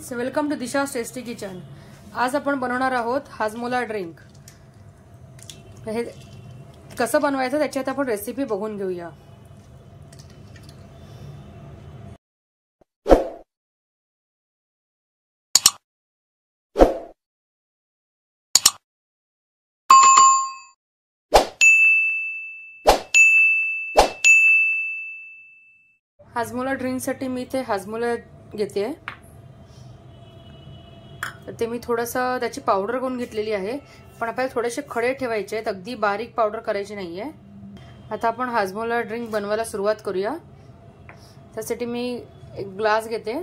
Friends, welcome to Disha's tasty kitchen. आज आपण बनवणार आहोत हाजमोला ड्रिंक। हे कसं बनवायचं त्याची आता आपण रेसिपी बघून घेऊया। हाजमोला ड्रिंकसाठी मी इथे हाजमोला घेते। ते मी थोडंसं त्याची पावडर करून घेतलेली आहे, पण आपल्याला थोडेसे खडे ठेवायचे आहेत, अगदी बारीक पावडर करायची नाहीये। आता आपण हाजमोला ड्रिंक बनवायला सुरुवात करूया। त्यासाठी मी एक ग्लास घेते,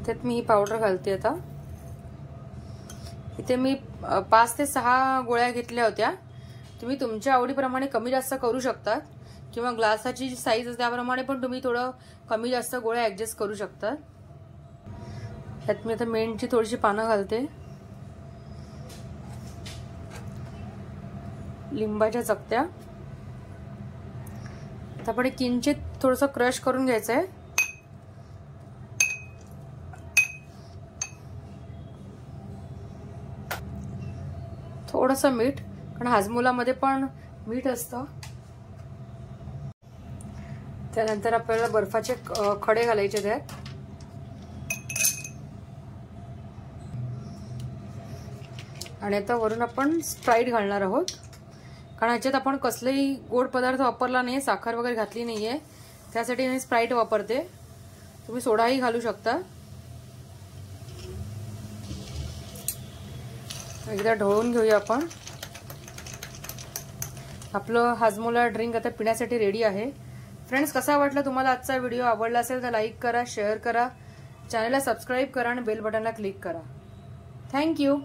त्यात मी ही पावडर घालते। आता इथे मी 5 ते 6 गोळ्या घेतल्या होत्या। तुम्ही तुमच्या आवडीप्रमाणे कमी जास्त करू शकता, किंवा ग्लासाची जी साईज आहे त्याप्रमाणे पण तुम्ही थोडं कमी जास्त गोळ्या ऍडजस्ट करू शकता। त्यात मी आता मेणची थोडीशी पानं घालते, लिंबाच्या चकत्या। आता आपण किंचित थोडंसं क्रश करून घ्यायचं आहे। थोडंसं मीठ, कारण हाजमोलामध्ये पण मीठ असतं। त्यानंतर आपल्याला बर्फाचे खडे घालायचे त्यात। आणि आता वरून आपण स्प्राइट घालणार आहोत, कारण ह्याच्यात आपण कसलेही गोड पदार्थ वापरला नाही, साखर वगैरे घातली नाहीये, त्यासाठी मी स्प्राइट वापरते। तुम्ही सोडाही घालू शकता। एकदा ढवळून घेऊया आपण। आपलं हाजमोला ड्रिंक आता पिण्यासाठी रेडी आहे। फ्रेंड्स, कसा वाटला तुम्हाला आजचा व्हिडिओ? आवडला असेल तर लाईक करा, शेअर करा, चॅनलला सबस्क्राईब करा आणि बेल बटनला क्लिक करा। थँक्यू।